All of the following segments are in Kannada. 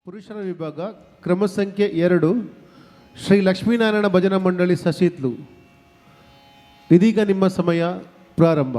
ಪುರುಷರ ವಿಭಾಗ ಕ್ರಮ ಸಂಖ್ಯೆ 2 ಶ್ರೀ ಲಕ್ಷ್ಮೀನಾರಾಯಣ ಭಜನಾ ಮಂಡಳಿ ಸಶೀತ್ಲು. ಇದೀಗ ನಿಮ್ಮ ಸಮಯ ಪ್ರಾರಂಭ.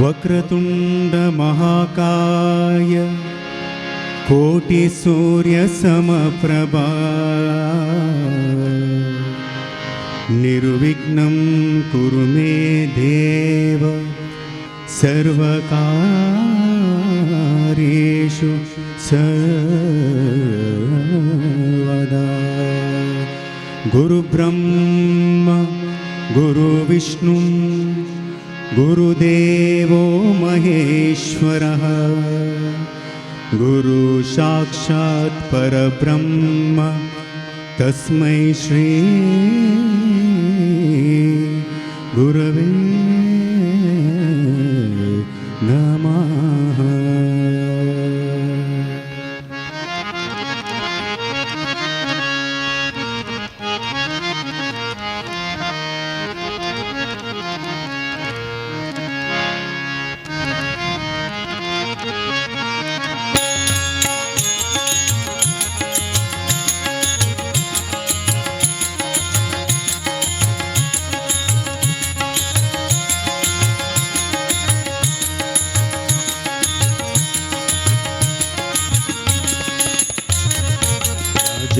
वक्रतुंड महाकाय कोटि सूर्य समप्रभा निर्विघ्नं कुरु मे देव सर्वकार्येषु सर्वदा. गुरु ब्रह्मा गुरु विष्णु गुरुदेवो महेश्वरः गुरु साक्षात् परब्रह्म तस्मै श्री गुरवे नमः.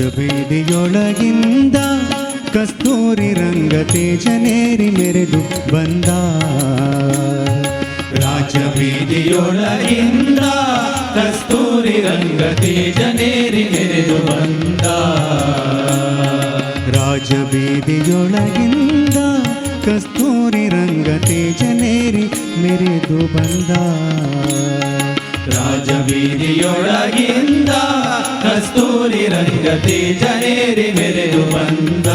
ರಾಜಬೀದಿಯೊಳಗಿಂದ ಕಸ್ತೂರಿ ರಂಗ ತೇಜನೇರಿ ಮೆರೆದು ಬಂದ. ರಾಜಬೀದಿಯೊಳಗಿಂದ ಕಸ್ತೂರಿ ರಂಗ ತೇಜನೇರಿ ಮೆರೆದು ಬಂದ. ರಾಜಬೀದಿಯೊಳಗಿಂದ ಕಸ್ತೂರಿ ರಂಗ ತೇಜನೇರಿ ಮೆರೆದು ಬಂದ. ರಾಜಬೀದಿಯೊಳಗಿಂದ ಕಸ್ತೂರಿ ರಂಗ ತೇಜನೇರಿ ಮೆರೆದು ಬಂದ.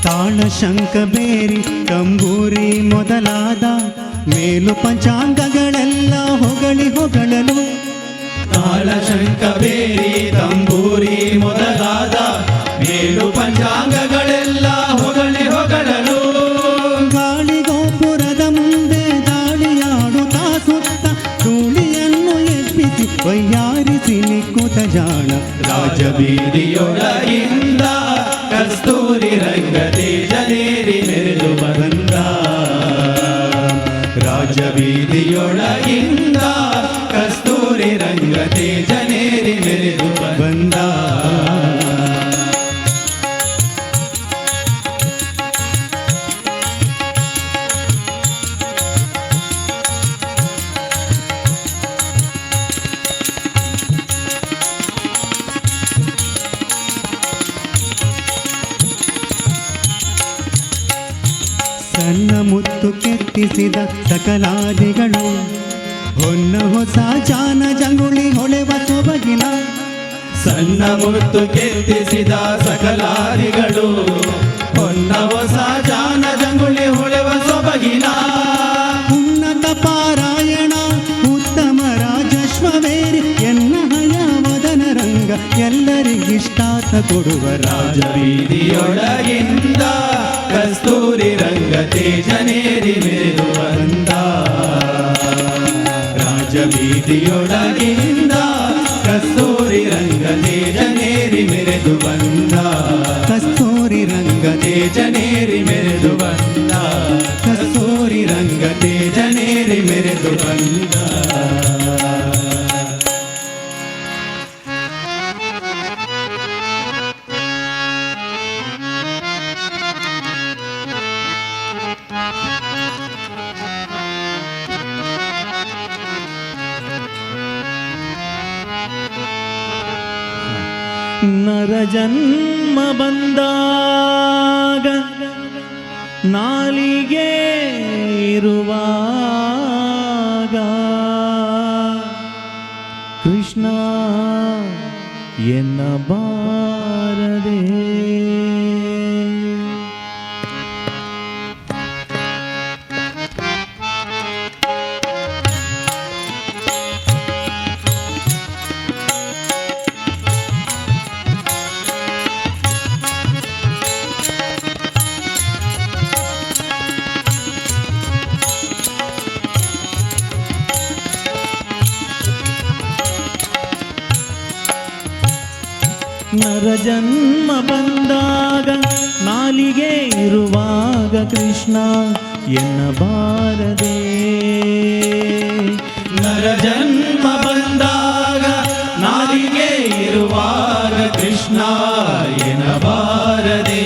ತಾಳ ಶಂಕ ಬೇರಿ ತಂಬೂರಿ ಮೊದಲಾದ ಮೇಲು ಪಂಚಾಂಗಗಳೆಲ್ಲ ಹೊಗಳಿ ಹೊಗಳಲು. ತಾಳ ಶಂಕ ಬೇರಿ ತಂಬೂರಿ ಮೊದಲಾದ ಮೇಲು ಪಂಚಾಂಗಗಳೆಲ್ಲ ಹೊಗಳಿ ಹೊಗಳಲು. ಗಾಳಿ ಗೋಪುರದ ಮುಂದೆ ದಾಳಿಯಾಡುತ್ತಾ ಸುತ್ತ ಧೂಳಿಯನ್ನು ಎಬ್ಬಿಸಿ ವೈಯಾರಿಸಿ ನಿಕ್ಕುತ ಜಾಣ. ರಾಜಬೀದಿಯೊಳಗಿಂದ ಕಸ್ತೂರಿ ರಂಗ ತೇಜನೇರಿ ಮೆರೆದು ಬಂದ. ರಾಜಬೀದಿಯೊಳಗಿಂದ ಕಸ್ತೂರಿ ರಂಗ ತೇಜನೇರಿ ಮೆರೆದು ಬಂದ. ಸಣ್ಣ ಮುತ್ತು ಕೆತ್ತಿಸಿದ ಸಕಲಾದಿಗಳು ಹೊನ್ನ ಹೊಸ ಜಾನ ಜಂಗುಳಿ ಹೊಳೆವ ಸೊಬಗಿನ. ಸಣ್ಣ ಮುತ್ತು ಕೆತ್ತಿಸಿದ ಸಕಲಾದಿಗಳು ಹೊನ್ನ ಹೊಸ ಜಾನ ಜಂಗುಳಿ ಹೊಳೆವ ಸೊಬಗಿನ. ಉನ್ನತ ಪಾರಾಯಣ ಉತ್ತಮ ರಾಜಶ್ವವೇರಿ ಎನ್ನ ಹಯವದನ ರಂಗ ಎಲ್ಲರಿಗಿಷ್ಟಾತ ಕೊಡುವ. ರಾಜಬೀದಿಯೊಳಗಿಂದ ಕಸ್ತೂರಿ ರಂಗ ತೇಜನೇರಿ ಮೆರೆದು ಬಂದ. ರಾಜಬೀದಿಯೊಳಗಿಂದ ಕಸ್ತೂರಿ ರಂಗ ತೇಜನೇರಿ ಮೆರೆದು ಬಂದ. ಕಸ್ತೂರಿ ರಂಗ ತೇಜನೇರಿ ಮೆರೆದು ಬಂದ. ಕಸ್ತೂರಿ ರಂಗ ತೇಜನೇರಿ ನೇರಿ ಮೆರೆದು ಬಂದ. ನರ ಜನ್ಮ ಬಂದಾಗ ನಾಲಿಗೆ ಇರುವಾಗ ಕೃಷ್ಣ ಎನ್ನಬಾರದೆ. ನರ ಜನ್ಮ ಬಂದಾಗ ನಾಲಿಗೆ ಇರುವಾಗ ಕೃಷ್ಣ ಎನ್ನಬಾರದೆ. ನರ ಜನ್ಮ ಬಂದಾಗ ನಾಲಿಗೆ ಇರುವಾಗ ಕೃಷ್ಣ ಎನ್ನಬಾರದೆ.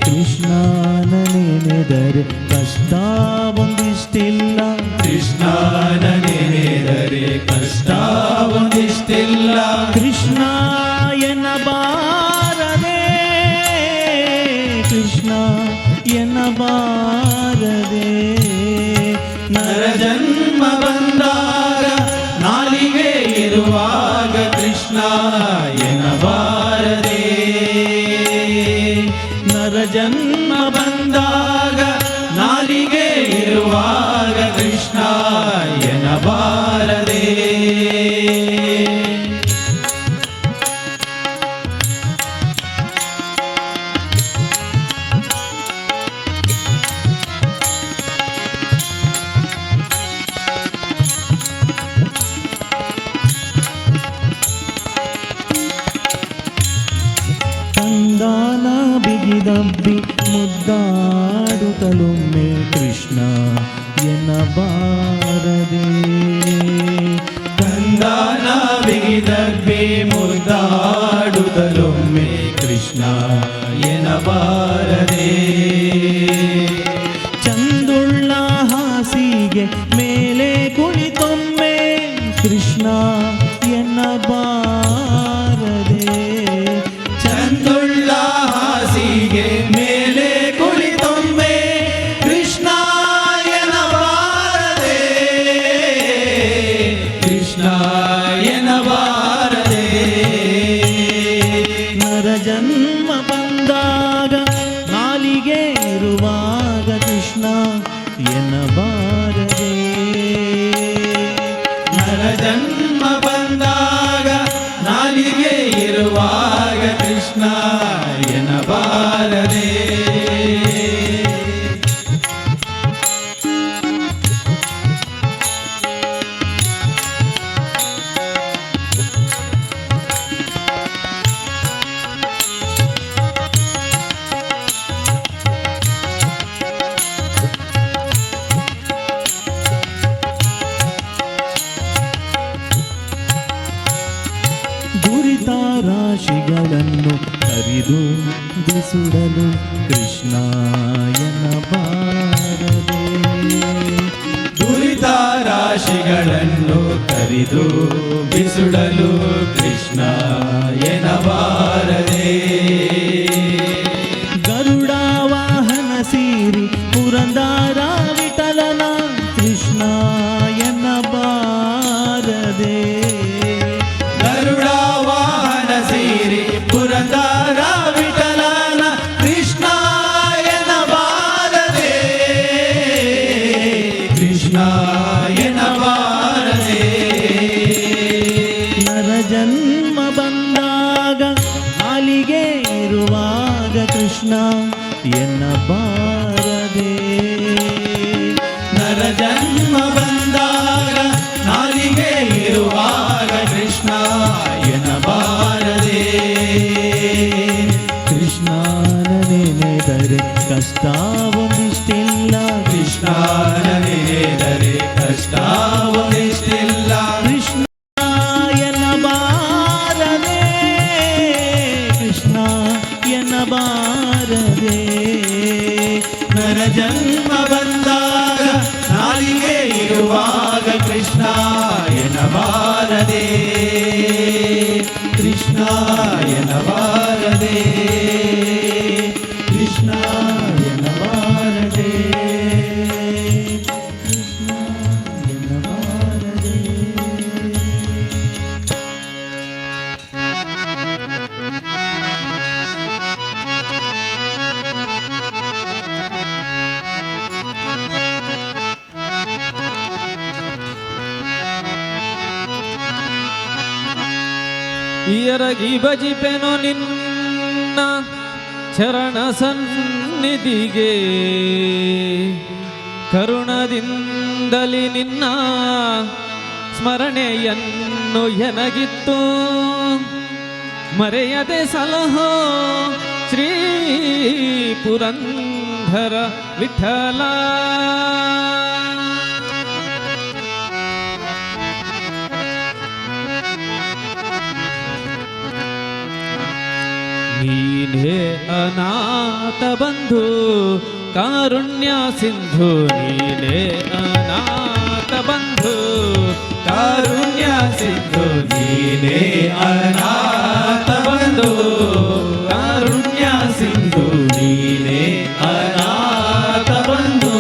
ಕೃಷ್ಣನ ನೆನೆದರೆ ಕಷ್ಟ ಒಂದಿಷ್ಟಿಲ್ಲ. ಕೃಷ್ಣನ ನೆನೆದರೆ ಕಷ್ಟ ಒಂದಿಷ್ಟಿಲ್ಲ. ಕೃಷ್ಣ ಎನ್ನಬಾರದೆ. ಕೃಷ್ಣ ಎನ್ನಬಾರದೆ. ನರ ಜನ್ಮ ಬಂದಾಗ ನಾಲಿಗೆ ಇರುವಾಗ ಕೃಷ್ಣ ಎನ್ನಬಾರದೆ. ನರ ಜನ್ಮ ಬಂದಾಗ ನಾಲಿಗೆ ಇರುವಾಗ ಕೃಷ್ಣ ಎನ್ನಬಾರದೆ. ಕಂದಾನ ಬಿಗಿದಬ್ಬಿ ಮುದ್ದಾಡುತ್ತಲೊಮ್ಮೆ ಕೃಷ್ಣ ಎನ್ನಬಾರದೆ. ಕಂದಾನ ಬಿಗಿದಬ್ಬಿ ಮುದ್ದಾಡುತ್ತಲೊಮ್ಮೆ ಕೃಷ್ಣ ಎನ್ನಬಾರದೆ. ಚಂದುಳ್ಳ ಹಾಸಿಗೆ ಮೇಲೆ ಕುಳಿತೊಮ್ಮೆ ಕೃಷ್ಣ ಎನ್ನಬಾರದೆ. ಚಂದುಳ್ಳ ಹಾಸಿಗೆ ಮೇಲೆ ಕುಳಿತೊಮ್ಮೆ ಕೃಷ್ಣ ಎನ್ನಬಾರದೆ. ಕೃಷ್ಣ ಎನ್ನಬಾರದೆ. ನರ ಜನ್ಮ ಬಂದಾಗ ನಾಲಿಗೆ ಇರುವಾಗ ಕೃಷ್ಣ ಎನ್ನಬಾರದೆ. ನರ ಜನ್ಮ ಬಂದಾಗ ನಾಲಿಗೆ ಇರುವಾಗ ಕೃಷ್ಣ ಎನ್ನಬಾರದೆ. ದುರಿತ ರಾಶಿಗಳನ್ನು ಹರಿದು ಬಿಸುಡಲು ಕೃಷ್ಣ ಎನ್ನಬಾರದೆ. ದುರಿತ ರಾಶಿಗಳನ್ನು ಕರಿದು ಬಿಸುಡಲು ಕೃಷ್ಣ ಎನ್ನಬಾರದೆ. ಗರುಡ ವಾಹನ ಸೀರಿ ಪುರಂದರ ವಿಠಲನ ಕೃಷ್ಣ ಎನ್ನಬಾರದೆ. ಗರುಡ ವಾಹನ ಸೀರಿ ಪುರಂದರ ವಿಠಲನ ಕೃಷ್ಣ ಎನ್ನಬಾರದೆ. ಕೃಷ್ಣ ಎನ್ನಬಾರದೆ. ನರ ಜನ್ಮ ಬಂದಾಗ ನಾಲಿಗೆ ಇರುವಾಗ ಕೃಷ್ಣ ಎನ್ನಬಾರದೆ. ನರ ಜನ್ಮ ಬಂದಾಗ ನಾಲಿಗೆ ಇರುವಾಗ ಕೃಷ್ಣ ಎನ್ನಬಾರದೆ. ಕೃಷ್ಣನ ನೆನೆದರೆ ಕಷ್ಟ ಒಂದಿಷ್ಟಿಲ್ಲ. ಕೃಷ್ಣ ನೆನೆದರೆ ಕಷ್ಟ ಒಂದಿಷ್ಟಿಲ್ಲ. ಕೃಷ್ಣ ಎನ್ನಬಾರದೆ, ಕೃಷ್ಣ ಎನ್ನಬಾರದೆ. ನರ ಜನ್ಮ ಬಂದಾಗ ನಾಲಿಗೆ ಇರುವಾಗ ಕೃಷ್ಣ ಎನ್ನಬಾರದೆ, ಕೃಷ್ಣ ಎನ್ನಬಾರದೆ, ಕೃಷ್ಣ ಎನ್ನಬಾರದೆ, ಕೃಷ್ಣ ಎನ್ನಬಾರದೆ. ಎರಗಿ ಭಜಿಪೆನು ನಿನ್ನ ಚರಣ ಸನ್ನಿಧಿಗೆ, ಕರುಣದಿಂದಲಿ ನಿನ್ನ ಸ್ಮರಣೆಯನ್ನು ಎನಗಿತ್ತು. ಮರೆಯದೆ ಸಲಹೋ ಶ್ರೀ ಪುರಂದರ ವಿಠಲ. ನೀನೇ ಅನಾಥ ಬಂಧು ಕಾರುಣ್ಯ ಸಿಂಧು, ನೀನೇ ಅನಾಥ ಬಂಧು ಕಾರುಣ್ಯ ಸಿಂಧು, ನೀನೇ ಅನಾಥ ಬಂಧು ಕಾರುಣ್ಯ ಸಿಂಧು, ನೀನೇ ಅನಾಥ ಬಂಧು.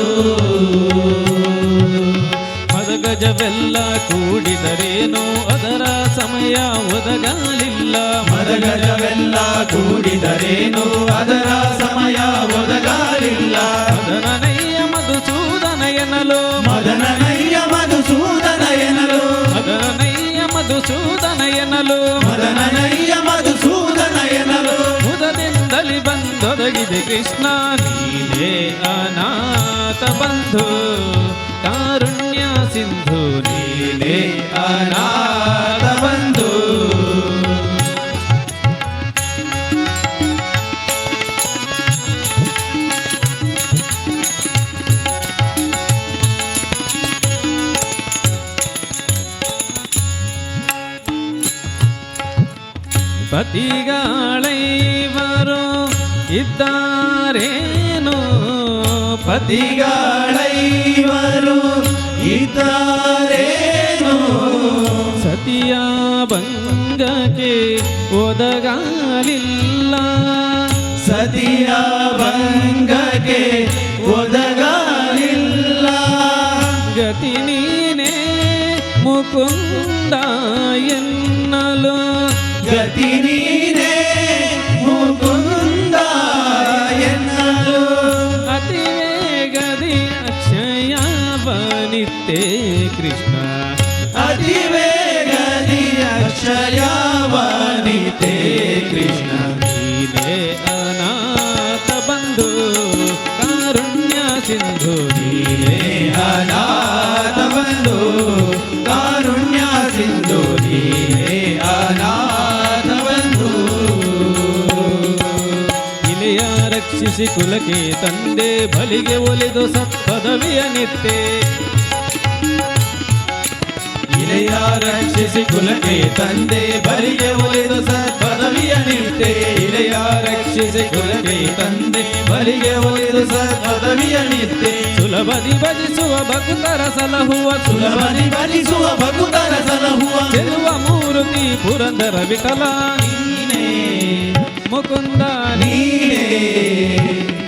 ಮದಗಜವೆಲ್ಲ ಕೂಡಿದರೇನೋ ಅದರ ಸಮಯ ಒದಗಲಿಲ್ಲ. ಮದಗಜವೆಲ್ಲ ಕೂಡಿದರೇನು ಅದರ ಸಮಯ ಒದಗಲಿಲ್ಲ. ಮದನನಯ್ಯ ಮಧುಸೂದನ ಎನ್ನಲು, ಮದನನಯ್ಯ ಮಧುಸೂದನ ಎನ್ನಲು, ಮದನನಯ್ಯ ಮಧುಸೂದನ ಎನ್ನಲು, ಮದನನಯ್ಯ ಮಧುಸೂದನ ಎನ್ನಲು. ಮುದದಿಂದಲಿ ಬಂದೊದಗಿದೆ ಕೃಷ್ಣ, ನೀನೇ ಅನಾಥ ಬಂಧು ಕಾರುಣ್ಯ ಸಿಂಧು, ನೀನೇ ಅನಾಥ ಬಂಧು. ಪತಿಗಳೈವರು ಇದ್ದಾರೇನು, ಪತಿಗಳೈವರು ಇದ್ದಾರೇನು, ಸತಿಯ ಭಂಗಕ್ಕೆ ಒದಗಲಿಲ್ಲ. ಸತಿಯ ಭಂಗಕ್ಕೆ ಒದಗಲಿಲ್ಲ. ಗತಿ ನೀನೇ ಮುಕುಂದ ಎನ್ನಲು, ಗತಿ ನೀನೇ ಮುಕುಂದ ಎನ್ನಲು. ಅತಿ ವೇಗದಿ ಅಕ್ಷಯ ಬನಿತ್ತೆ ಕೃಷ್ಣ, ಅತಿ ವೇಗದಿ ಅಕ್ಷಯವಾನಿತೆ ಕೃಷ್ಣ. ನೀನೇ ಅನಾಥ ಬಂಧು ಕಾರುಣ್ಯ ಸಿಂಧು, ನೀನೇ ಅನಾಥ ಬಂಧು ಕಾರುಣ್ಯ ಸಿಂಧು, ನೀನೇ ಅನಾಥ ಬಂಧು. ಇಲೆಯ ರಕ್ಷಿಸಿ ಕುಲಕ್ಕೆ ತಂದೆ ಬಲಿಗೆ ಒಲಿದು ಸತ್ಪದವಿಯ ನಿತ್ತೆ. ಇಲೆಯ ರಕ್ಷಿಸಿ ಕುಲಕ್ಕೆ ತಂದೆ ಬಲಿಗೆ ಒಲಿದು ಸತ್ಪದವಿಯ ನಿಟ್ಟೆ. ಇಲೆಯ ರಕ್ಷಿಸಿ ಕುಲಕ್ಕೆ ತಂದೆ ಬಲಿಗೆ ಒಲಿದು ಸತ್ಪದವಿಯ ನಿಟ್ಟೆ. ಸುಲಭದಿ ಭಜಿಸುವ ಭಕ್ತರ ಸಲಹುವ, ಸುಲಭದಿ ಭಜಿಸುವ ಭಕ್ತರ ಸಲಹುವ ಚೆಲುವ ಮೂರ್ತಿ ಪುರಂದರ ವಿಠಲ, ನೀನೇ ಮುಕುಂದ ನೀನೇ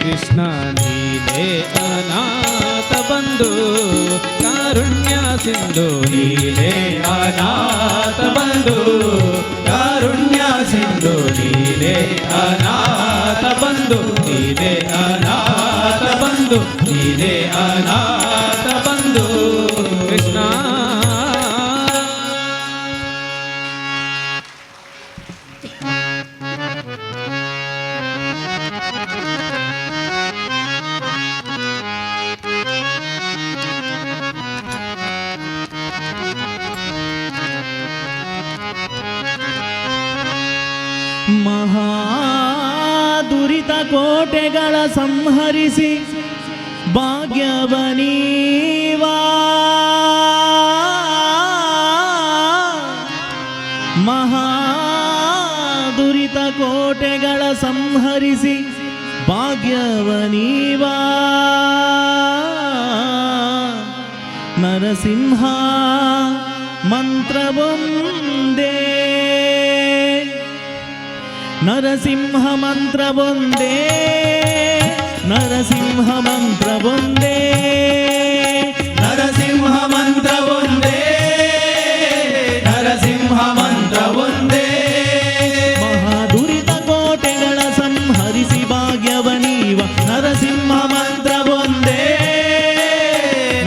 ಕೃಷ್ಣ, ನೀನೇ ಅನಾಥ ಬಂಧು ಕಾರುಣ್ಯ ಸಿಂಧು, ನೀನೇ ಅನಾಥ ಬಂಧು ಕಾರುಣ್ಯ ಸಿಂಧು, ನೀನೇ ಅನಾಥ ಬಂಧು, ನೀನೇ ಅನಾಥ ಬಂಧು, ನೀನೇ ಅನಾಥ ಬಂಧು ಕೃಷ್ಣ. ಮಹಾ ದುರಿತ ಕೋಟೆಗಳ ಸಂಹರಿಸಿ ಭಾಗ್ಯವನೀವಾ ಮಹಾದುರಿತ ಕೋಟೆಗಳ ಸಂಹರಿಸಿ ಭಾಗ್ಯವನೀವಾ ನರಸಿಂಹ ಮಂತ್ರವೊಂದೇ ನರಸಿಂಹ ಮಂತ್ರವೊಂದೇ ನರಸಿಂಹ ಮಂತ್ರವೊಂದೇ ನರಸಿಂಹ ಮಂತ್ರವೊಂದೇ ನರಸಿಂಹ ಮಂತ್ರವೊಂದೇ ಮಹಾದುರಿತ ಕೋಟೆಗಳ ಸಂಹರಿಸಿ ಭಾಗ್ಯವನೀವ ನರಸಿಂಹ ಮಂತ್ರವೊಂದೇ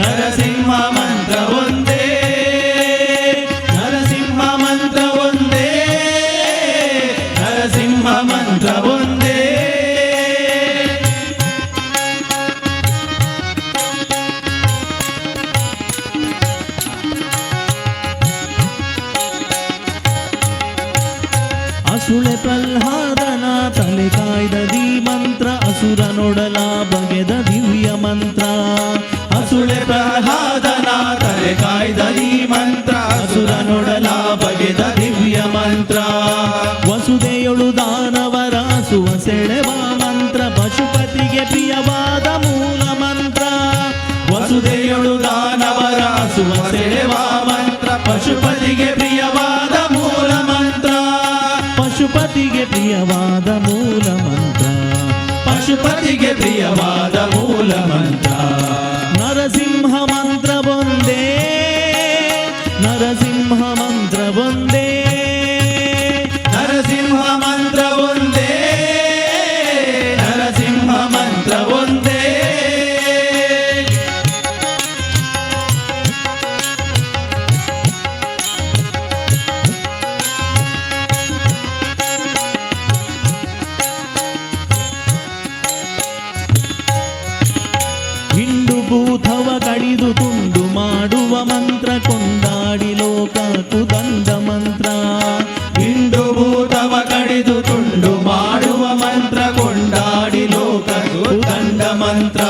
ನರಸಿಂಹ ಮಂತ್ರವೊಂದೇ ನರಸಿಂಹ ಮಂತ್ರವೊಂದೇ ನರಸಿಂಹ ಮಂತ್ರವೊಂದೇ ಅಸುಳೆ ಪ್ರಹ್ಲಾದನ ತಲೆ ಕಾಯ್ದ ದಿ ಮಂತ್ರ ಅಸುರನೊಡಲ ಬಗೆದ ದಿವ್ಯ ಮಂತ್ರ ಅಸುಳೆ ಪ್ರಹ್ಲಾದನ ತಲೆ ಕಾಯ್ದ ಈ ಮಂತ್ರ ಅಸುರನೊಡಲ ಬಗೆದ ದಿವ್ಯ ಮಂತ್ರ ವಸುದೆಯೊಳು ದಾನವರ ಸುವ ಸೆಳೆವ ಮಂತ್ರ ಪಶುಪತಿಗೆ ಪ್ರಿಯವಾದ ಮೂಲ ಮಂತ್ರ ವಸುದೆಯೊಳು ದಾನವರ ಸುವ ಸೆಳೆವ ಮಂತ್ರ ಪಶುಪತಿಗೆ ಪ್ರಿಯವಾದ ಮೂಲ ಮಂತ್ರ ಪಶುಪತಿಗೆ ಪ್ರಿಯವಾದ ಮೂಲ ಮಂತ್ರ ಪಶುಪತಿಗೆ ಪ್ರಿಯವಾದ ಮೂಲ ಮಂತ್ರ ನರಸಿಂಹ ಮಂತ್ರವೊಂದೇ ನರಸಿಂಹ ಮಂತ್ರವೊಂದೇ ನರಸಿಂಹ ಮಂತ್ರವೊಂದೇ ನರಸಿಂಹ ಮಂತ್ರವೊಂದೇ ಹಿಂಡು ಭೂತವ ಕಡಿದು ತುಂಡು ಮಾಡುವ ಮಂತ್ರ ಕೊಂಡಾಡಿ ಲೋಕ ಕುದಂಡ ಮಂತ್ರ ಹಿಂಡು ಭೂತವ ಕಡಿದು ತುಂಡು ಮಾಡುವ ಮಂತ್ರ ಕೊಂಡಾಡಿ ಲೋಕ ದಂಡ ಮಂತ್ರ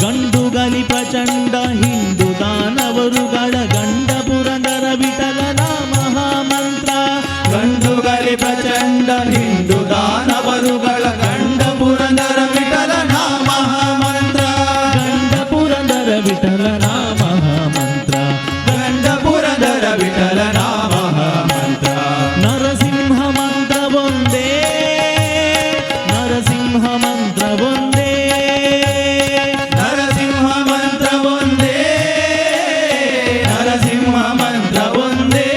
ಗಂಡುಗಲಿ ಪ್ರಚಂಡ ಹಿಂದು ದಾನವರುಗಳ ಗಂಡ ಪುರಂದರ ವಿಠಲನ ಮಹಾಮಂತ್ರ ಗಂಡುಗಲಿ ಪ್ರಚಂಡ ಹಿಂಡು ದಾನವರುಗಳ ಗಂಡ ಪುರಂದರ ವಿಠಲನ ಮಹಾಮಂತ್ರ ಗಂಡ ಪುರಂದರ ವಿಠಲನ ಮಹಾಮಂತ್ರ ಗಂಡ ಪುರಂದರ ವಿಠಲನ ಮಹಾಮಂತ್ರ ನರಸಿಂಹ ಮಂತ್ರವೊಂದೇ ನರಸಿಂಹ ಮಂತ್ರವೊಂದೇ ನರಸಿಂಹ ಮಂತ್ರವೊಂದೇ ನರಸಿಂಹ ಮಂತ್ರವೊಂದೇ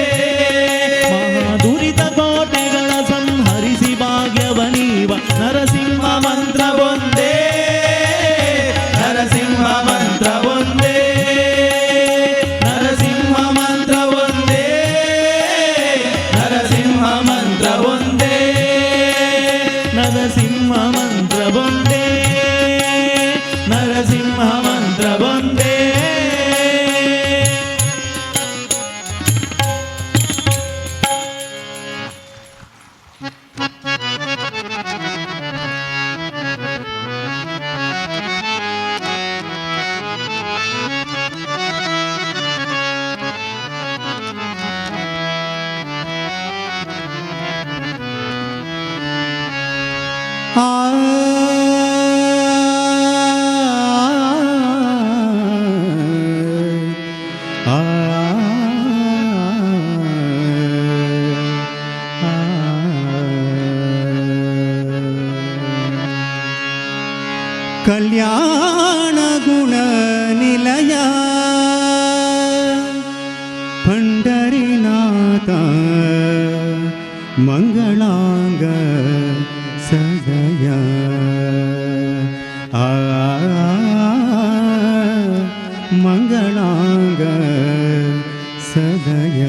ಮಹಾದುರಿತ ಕೋಟೆಗಳ ಸಂಹರಿಸಿ ಭಾಗ್ಯವನೀವ ನರಸಿಂಹ ಮಂತ್ರವೊಂದೇ ನರಸಿಂಹ ಮಂತ್ರವೊಂದೇ ನರಸಿಂಹ ಮಂತ್ರವೊಂದೇ ನರಸಿಂಹ ಮಂತ್ರವೊಂದೇ ನರಸಿಂಹ ಮಂತ್ರವೊಂದೇ ನರಸಿಂಹ ಮಂತ್ರವೊಂದೇ ಕಲ್ಯಾಣ ಗುಣ ನಿಲಯ ಪಂಡರಿನಾಥ ಮಂಗಳಾಂಗ ಸದಯ ಮಂಗಳಾಂಗ ಸದಯ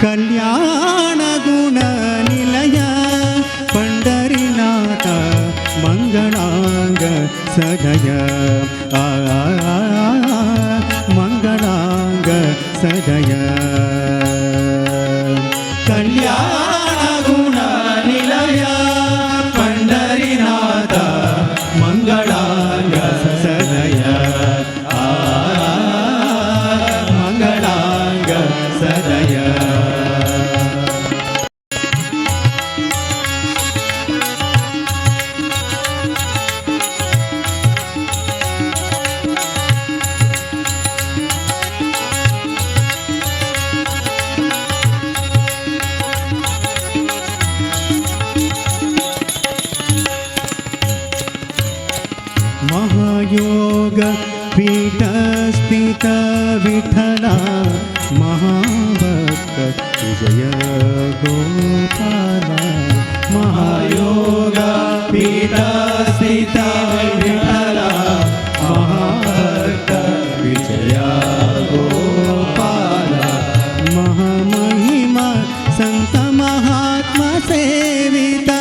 ಕಲ್ಯಾಣ ಗುಣ ನಿಲಯ ಪಂಡರಿನಾಥ ಮಂಗಳಾಂಗ ಸದಯ ಮಂಗಳಾಂಗ ಸದಯ ಕಲ್ಯಾಣ ಗುಣ ನಿಲಯ ಪಂಡರಿನಾಥ महायोग पीठस्थित विठला महाभक्त विजय गोपाला महायोग पीठ स्थित विठला महाभक्त विजया गोपाला महामहिमा संत महात्मा सेविता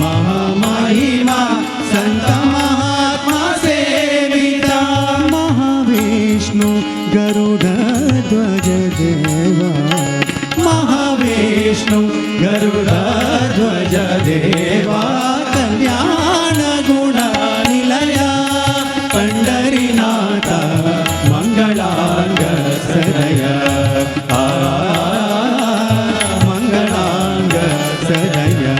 महामहिमा संत महात्मा सेविता महाविष्णु गरुड ध्वज देवा महाविष्णु गरुड ध्वज देवा कल्याण गुण निलया पंढरीनाथ मंगलांग सदय मंगलांग सदया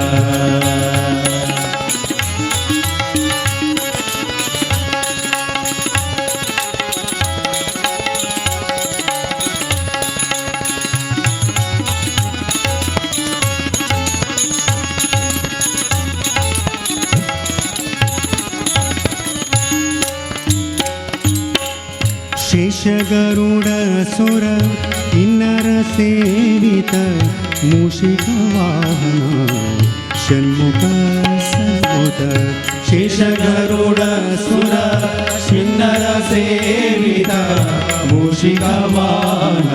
शेष गरुड सुर किन्नर सेवित मूषिक वाहन षण्मुख सन्मुत शेष गरुड सुर किन्नर सेवित मूषिक वाहन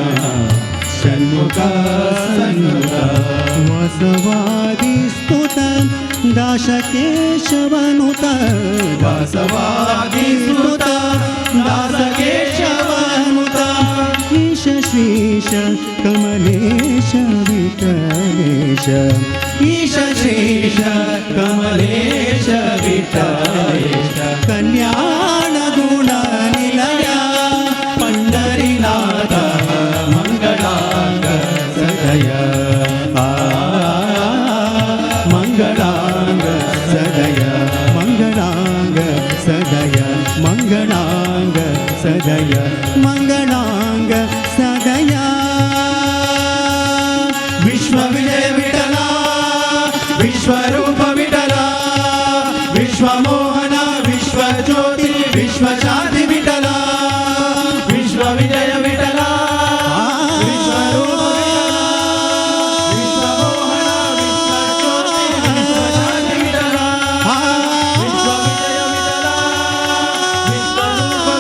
षण्मुख सन्मुख वसवादि स्तुत दाशकेशवनुत वासवादि स्तुत दासकेशवनुत ईश श्रीश कमलेश विठलेश ईश श्रीश कमलेश विठलेश कल्याण गुण निलया पंढरीनाथ मंगलांग सदय मंगलांग सदय मंगलांग सदय मंगलांग सदय मंगलांग सदया विश्व विजय विठला विश्वरूप विठला विश्वमोहन विश्व ज्योति विश्व शांति विठला विश्व विजय विठला विश्वरूप विश्वमोहन विश्व ज्योति विश्व शांति विठला विश्व विजय विठला विश्वरूप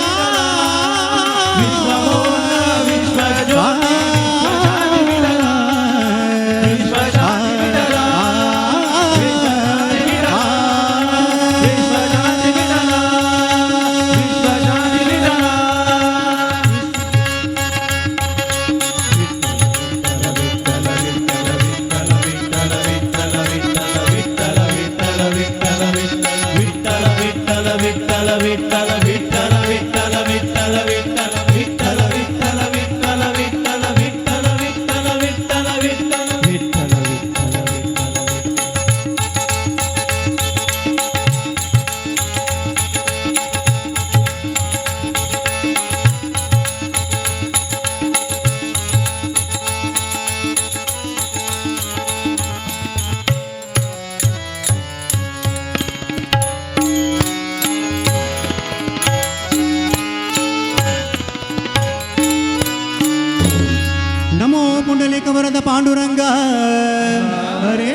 विठला विश्वमोहन विश्व ज्योति विश्व शांति विठला विश्व शांति विठला विश्व शांति विठला विश्व शांति विठला नमो पुंडलिक वरद पांडुरंग हरे